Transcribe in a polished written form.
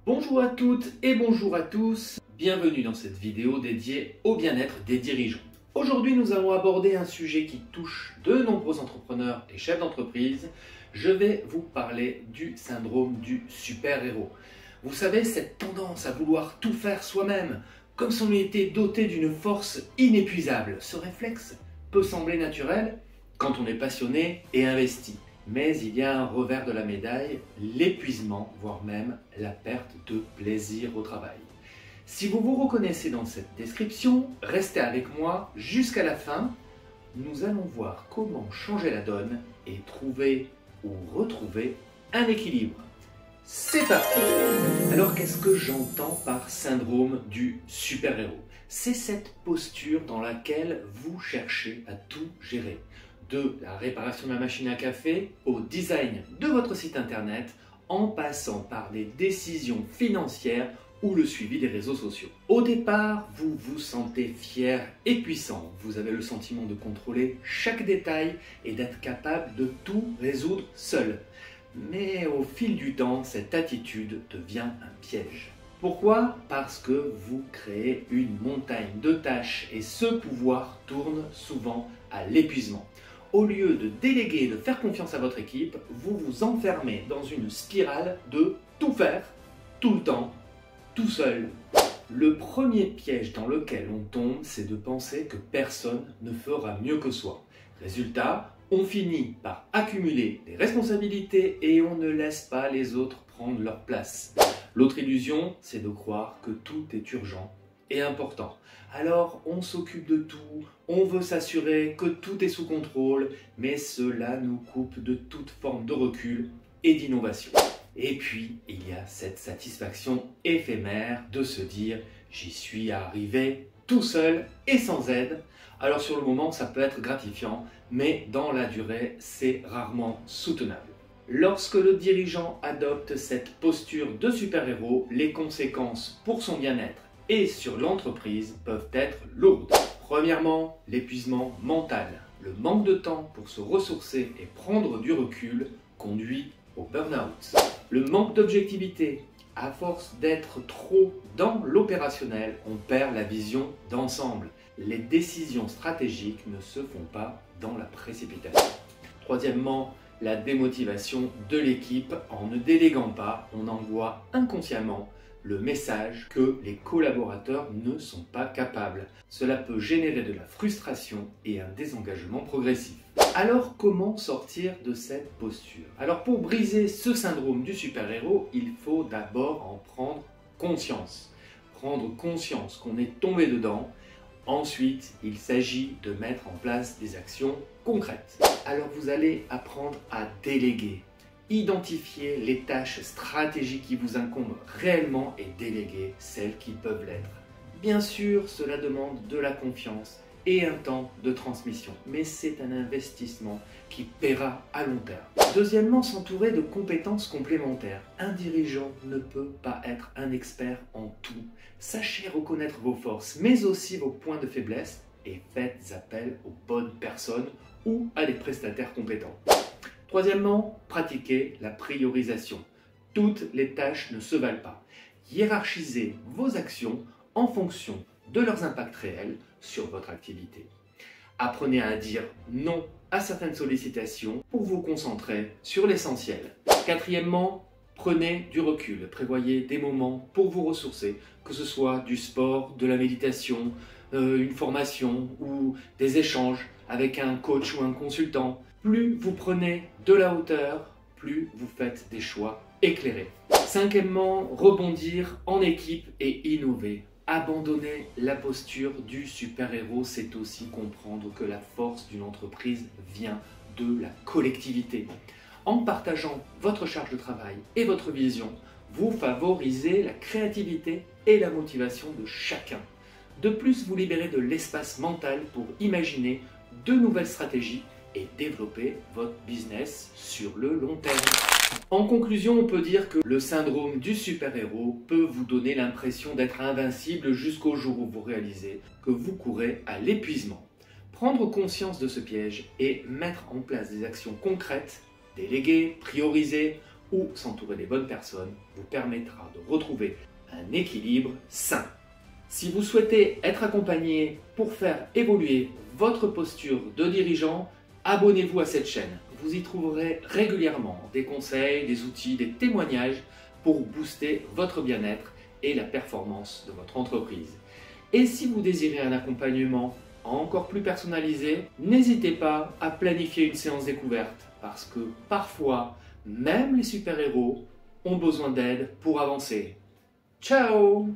Bonjour à toutes et bonjour à tous, bienvenue dans cette vidéo dédiée au bien-être des dirigeants. Aujourd'hui nous allons aborder un sujet qui touche de nombreux entrepreneurs et chefs d'entreprise. Je vais vous parler du syndrome du super-héros. Vous savez, cette tendance à vouloir tout faire soi-même, comme si on était doté d'une force inépuisable. Ce réflexe peut sembler naturel quand on est passionné et investi. Mais il y a un revers de la médaille, l'épuisement, voire même la perte de plaisir au travail. Si vous vous reconnaissez dans cette description, restez avec moi jusqu'à la fin. Nous allons voir comment changer la donne et trouver ou retrouver un équilibre. C'est parti! Alors qu'est-ce que j'entends par syndrome du super-héros? C'est cette posture dans laquelle vous cherchez à tout gérer. De la réparation de la machine à café au design de votre site internet, en passant par les décisions financières ou le suivi des réseaux sociaux. Au départ, vous vous sentez fier et puissant. Vous avez le sentiment de contrôler chaque détail et d'être capable de tout résoudre seul. Mais au fil du temps, cette attitude devient un piège. Pourquoi? Parce que vous créez une montagne de tâches et ce pouvoir tourne souvent à l'épuisement. Au lieu de déléguer et de faire confiance à votre équipe, vous vous enfermez dans une spirale de tout faire, tout le temps, tout seul. Le premier piège dans lequel on tombe, c'est de penser que personne ne fera mieux que soi. Résultat, on finit par accumuler des responsabilités et on ne laisse pas les autres prendre leur place. L'autre illusion, c'est de croire que tout est urgent et important. Alors on s'occupe de tout, on veut s'assurer que tout est sous contrôle, mais cela nous coupe de toute forme de recul et d'innovation. Et puis il y a cette satisfaction éphémère de se dire « j'y suis arrivé tout seul et sans aide ». Alors sur le moment ça peut être gratifiant, mais dans la durée c'est rarement soutenable. Lorsque le dirigeant adopte cette posture de super-héros, les conséquences pour son bien-être et sur l'entreprise peuvent être lourdes. Premièrement, l'épuisement mental. Le manque de temps pour se ressourcer et prendre du recul conduit au burn-out. Le manque d'objectivité. À force d'être trop dans l'opérationnel, on perd la vision d'ensemble. Les décisions stratégiques ne se font pas dans la précipitation. Troisièmement, la démotivation de l'équipe. En ne déléguant pas, on envoie inconsciemment le message que les collaborateurs ne sont pas capables. Cela peut générer de la frustration et un désengagement progressif. Alors comment sortir de cette posture? Alors pour briser ce syndrome du super-héros, il faut d'abord en prendre conscience. Prendre conscience qu'on est tombé dedans. Ensuite, il s'agit de mettre en place des actions concrètes. Alors vous allez apprendre à déléguer. Identifier les tâches stratégiques qui vous incombent réellement et déléguer celles qui peuvent l'être. Bien sûr, cela demande de la confiance et un temps de transmission, mais c'est un investissement qui paiera à long terme. Deuxièmement, s'entourer de compétences complémentaires. Un dirigeant ne peut pas être un expert en tout. Sachez reconnaître vos forces, mais aussi vos points de faiblesse et faites appel aux bonnes personnes ou à des prestataires compétents. Troisièmement, pratiquez la priorisation. Toutes les tâches ne se valent pas. Hiérarchisez vos actions en fonction de leurs impacts réels sur votre activité. Apprenez à dire non à certaines sollicitations pour vous concentrer sur l'essentiel. Quatrièmement, prenez du recul. Prévoyez des moments pour vous ressourcer, que ce soit du sport, de la méditation, une formation ou des échanges avec un coach ou un consultant. Plus vous prenez de la hauteur, plus vous faites des choix éclairés. Cinquièmement, rebondir en équipe et innover. Abandonner la posture du super-héros, c'est aussi comprendre que la force d'une entreprise vient de la collectivité. En partageant votre charge de travail et votre vision, vous favorisez la créativité et la motivation de chacun. De plus, vous libérez de l'espace mental pour imaginer de nouvelles stratégies et développer votre business sur le long terme. En conclusion, on peut dire que le syndrome du super-héros peut vous donner l'impression d'être invincible jusqu'au jour où vous réalisez que vous courez à l'épuisement. Prendre conscience de ce piège et mettre en place des actions concrètes, déléguer, prioriser, ou s'entourer des bonnes personnes vous permettra de retrouver un équilibre sain. Si vous souhaitez être accompagné pour faire évoluer votre posture de dirigeant, abonnez-vous à cette chaîne. Vous y trouverez régulièrement des conseils, des outils, des témoignages pour booster votre bien-être et la performance de votre entreprise. Et si vous désirez un accompagnement encore plus personnalisé, n'hésitez pas à planifier une séance découverte parce que parfois, même les super-héros ont besoin d'aide pour avancer. Ciao!